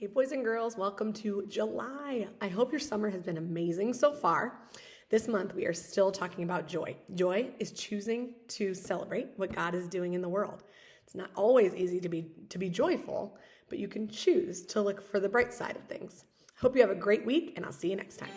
Hey boys and girls, welcome to July. I hope your summer has been amazing so far. This month we are still talking about joy. Joy is choosing to celebrate what God is doing in the world. It's not always easy to be joyful, but you can choose to look for the bright side of things. Hope you have a great week, and I'll see you next time.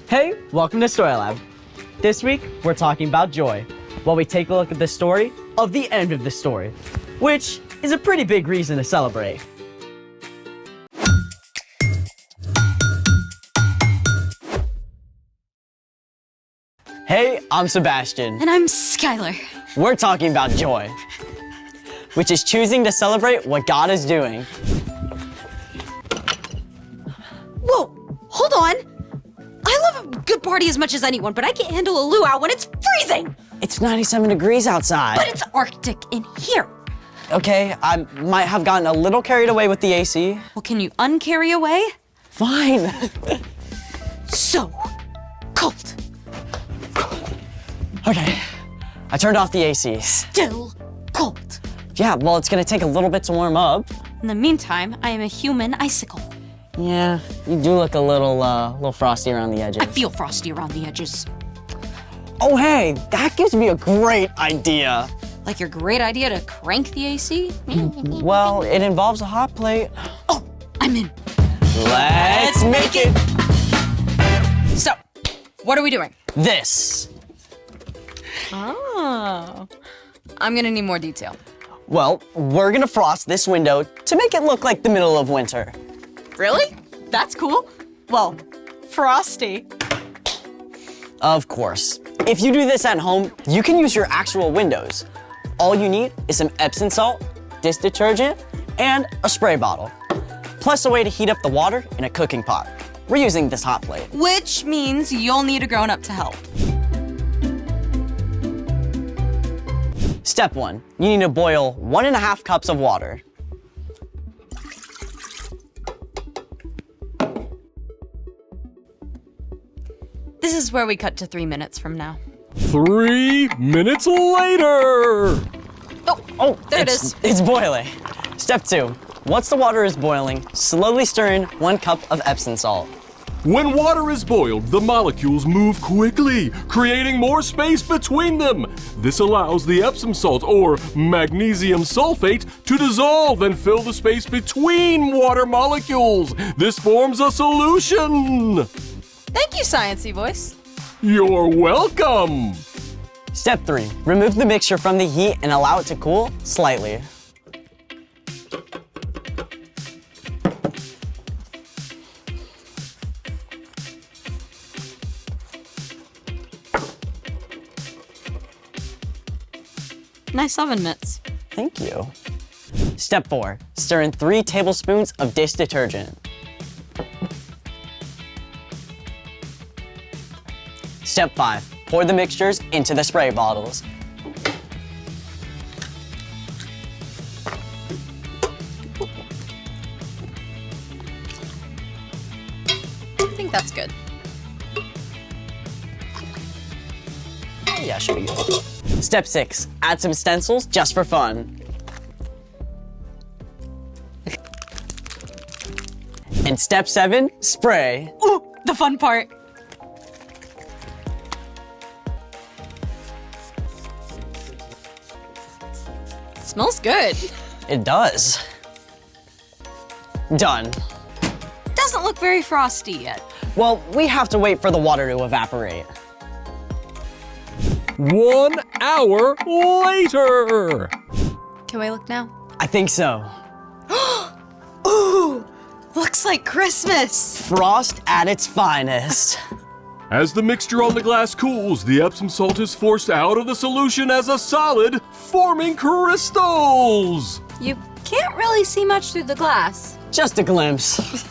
Hey, welcome to Story Lab. This week, we're talking about joy, while we take a look at the story of the end of the story, which is a pretty big reason to celebrate. Hey, I'm Sebastian. And I'm Skylar. We're talking about joy, which is choosing to celebrate what God is doing. Whoa, hold on. I love a good party as much as anyone, but I can't handle a luau when it's freezing. It's 97 degrees outside. But it's Arctic in here. Okay, I might have gotten a little carried away with the AC. Well, can you uncarry away? Fine. So cold. Okay, I turned off the AC. Still cold. Yeah, well, it's gonna take a little bit to warm up. In the meantime, I am a human icicle. Yeah, you do look a little frosty around the edges. I feel frosty around the edges. Oh, hey, that gives me a great idea. Like your great idea to crank the AC? Well, it involves a hot plate. Oh, I'm in. Let's make it. What are we doing? This. Oh. I'm gonna need more detail. Well, we're gonna frost this window to make it look like the middle of winter. Really? That's cool. Well, frosty. Of course. If you do this at home, you can use your actual windows. All you need is some Epsom salt, dish detergent, and a spray bottle. Plus a way to heat up the water in a cooking pot. We're using this hot plate. Which means you'll need a grown-up to help. Step 1, you need to boil 1.5 cups of water. This is where we cut to 3 minutes from now. 3 minutes later! Oh, There it is. It's boiling. Step 2, once the water is boiling, slowly stir in 1 cup of Epsom salt. When water is boiled, the molecules move quickly, creating more space between them. This allows the Epsom salt, or magnesium sulfate, to dissolve and fill the space between water molecules. This forms a solution. Thank you, Sciencey Voice. You're welcome. Step 3, remove the mixture from the heat and allow it to cool slightly. Nice oven mitts. Thank you. Step 4, stir in 3 tablespoons of dish detergent. Step 5, pour the mixtures into the spray bottles. I think that's good. Yeah, should be good. Step 6, add some stencils just for fun. And step 7, spray. Ooh, the fun part. Smells good. It does. Done. Doesn't look very frosty yet. Well, we have to wait for the water to evaporate. 1 hour later. Can we look now? I think so. Ooh, looks like Christmas. Frost at its finest. As the mixture on the glass cools, the Epsom salt is forced out of the solution as a solid, forming crystals. You can't really see much through the glass. Just a glimpse.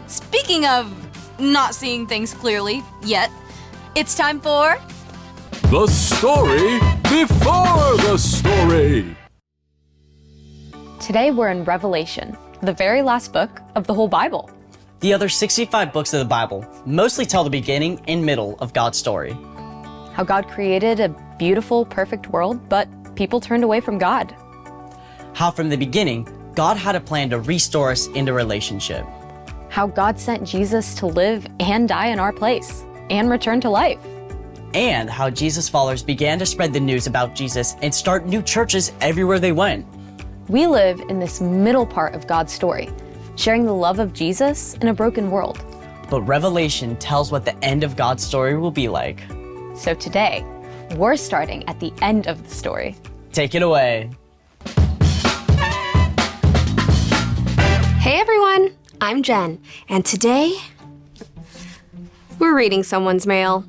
Speaking of not seeing things clearly yet, it's time for The story before the story. Today we're in Revelation, the very last book of the whole Bible. The other 65 books of the Bible mostly tell the beginning and middle of God's story. How God created a beautiful, perfect world, but people turned away from God. How from the beginning, God had a plan to restore us into relationship. How God sent Jesus to live and die in our place and return to life. And how Jesus' followers began to spread the news about Jesus and start new churches everywhere they went. We live in this middle part of God's story, sharing the love of Jesus in a broken world. But Revelation tells what the end of God's story will be like. So today, we're starting at the end of the story. Take it away. Hey everyone, I'm Jen, and today we're reading someone's mail.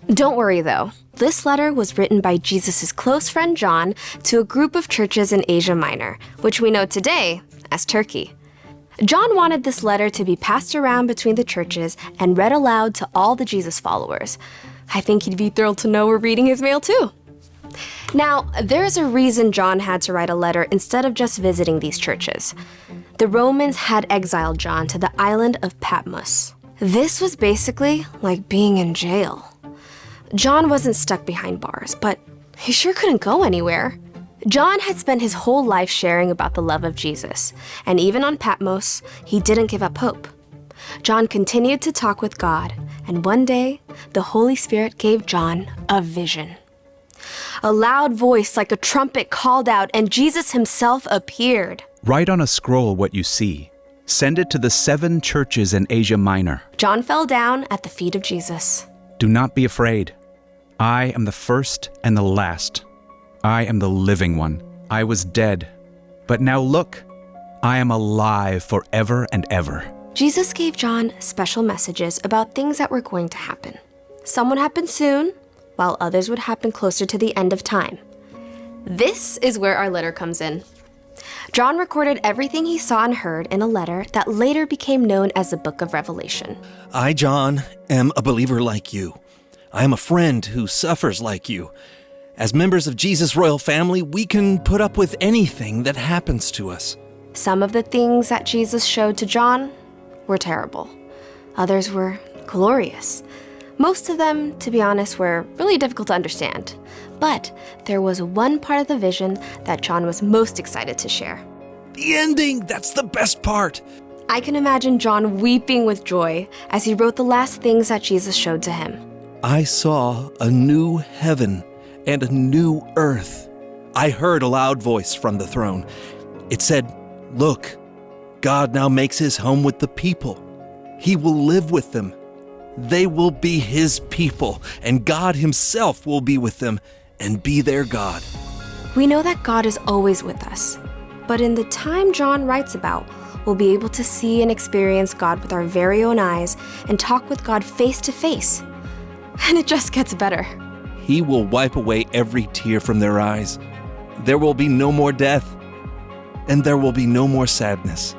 Don't worry though, this letter was written by Jesus' close friend John to a group of churches in Asia Minor, which we know today as Turkey. John wanted this letter to be passed around between the churches and read aloud to all the Jesus followers. I think he'd be thrilled to know we're reading his mail too. Now, there's a reason John had to write a letter instead of just visiting these churches. The Romans had exiled John to the island of Patmos. This was basically like being in jail. John wasn't stuck behind bars, but he sure couldn't go anywhere. John had spent his whole life sharing about the love of Jesus, and even on Patmos, he didn't give up hope. John continued to talk with God, and one day, the Holy Spirit gave John a vision. A loud voice like a trumpet called out, and Jesus himself appeared. Write on a scroll what you see. Send it to the 7 churches in Asia Minor. John fell down at the feet of Jesus. Do not be afraid. I am the first and the last. I am the living one. I was dead, but now look, I am alive forever and ever. Jesus gave John special messages about things that were going to happen. Some would happen soon, while others would happen closer to the end of time. This is where our letter comes in. John recorded everything he saw and heard in a letter that later became known as the Book of Revelation. I, John, am a believer like you. I am a friend who suffers like you. As members of Jesus' royal family, we can put up with anything that happens to us. Some of the things that Jesus showed to John were terrible. Others were glorious. Most of them, to be honest, were really difficult to understand. But there was one part of the vision that John was most excited to share. The ending, that's the best part. I can imagine John weeping with joy as he wrote the last things that Jesus showed to him. I saw a new heaven and a new earth. I heard a loud voice from the throne. It said, "Look, God now makes his home with the people. He will live with them. They will be his people, and God himself will be with them and be their God." We know that God is always with us, but in the time John writes about, we'll be able to see and experience God with our very own eyes and talk with God face to face. And it just gets better. He will wipe away every tear from their eyes. There will be no more death, and there will be no more sadness.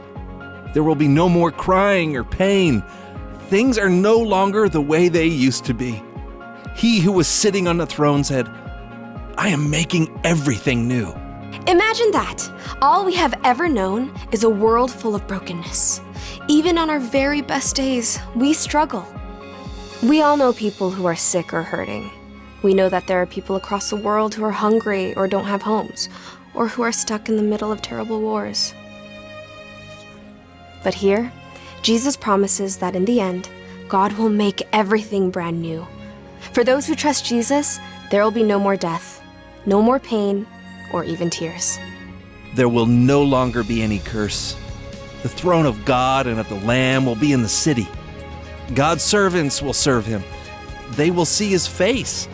There will be no more crying or pain. Things are no longer the way they used to be. He who was sitting on the throne said, "I am making everything new." Imagine that. All we have ever known is a world full of brokenness. Even on our very best days, we struggle. We all know people who are sick or hurting. We know that there are people across the world who are hungry or don't have homes, or who are stuck in the middle of terrible wars. But here, Jesus promises that in the end, God will make everything brand new. For those who trust Jesus, there will be no more death, no more pain, or even tears. There will no longer be any curse. The throne of God and of the Lamb will be in the city. God's servants will serve him. They will see his face.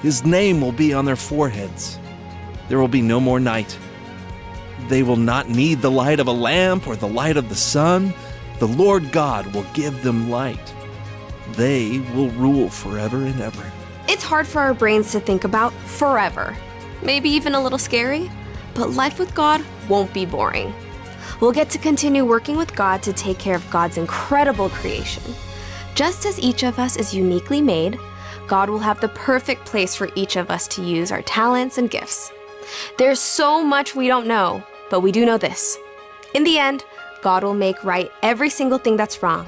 His name will be on their foreheads. There will be no more night. They will not need the light of a lamp or the light of the sun. The Lord God will give them light. They will rule forever and ever. It's hard for our brains to think about forever. Maybe even a little scary, but life with God won't be boring. We'll get to continue working with God to take care of God's incredible creation. Just as each of us is uniquely made, God will have the perfect place for each of us to use our talents and gifts. There's so much we don't know, but we do know this. In the end, God will make right every single thing that's wrong,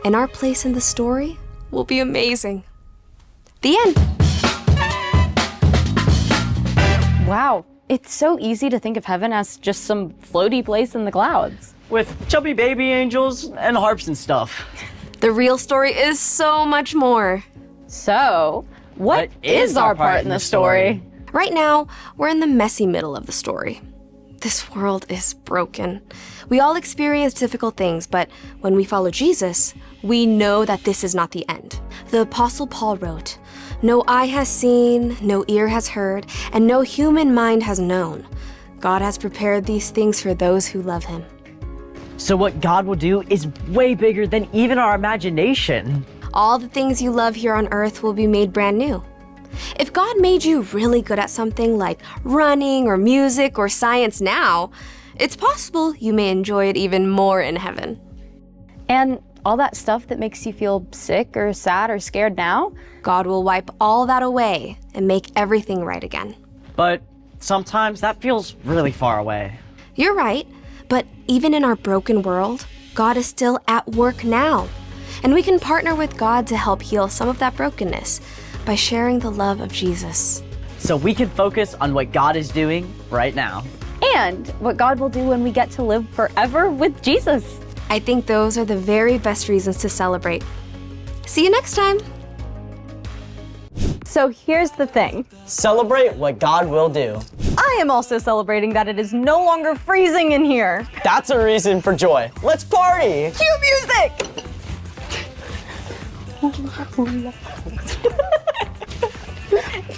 and our place in the story will be amazing. The end. Wow, it's so easy to think of heaven as just some floaty place in the clouds. With chubby baby angels and harps and stuff. The real story is so much more. So, what is our part in the story? Right now, we're in the messy middle of the story. This world is broken. We all experience difficult things, but when we follow Jesus, we know that this is not the end. The Apostle Paul wrote, "No eye has seen, no ear has heard, and no human mind has known. God has prepared these things for those who love him." So what God will do is way bigger than even our imagination. All the things you love here on earth will be made brand new. If God made you really good at something like running or music or science now, it's possible you may enjoy it even more in heaven. And all that stuff that makes you feel sick or sad or scared now? God will wipe all that away and make everything right again. But sometimes that feels really far away. You're right, but even in our broken world, God is still at work now. And we can partner with God to help heal some of that brokenness by sharing the love of Jesus. So we can focus on what God is doing right now. And what God will do when we get to live forever with Jesus. I think those are the very best reasons to celebrate. See you next time. So here's the thing. Celebrate what God will do. I am also celebrating that it is no longer freezing in here. That's a reason for joy. Let's party! Cue music!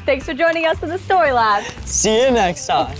Thanks for joining us in the Story Lab. See you next time.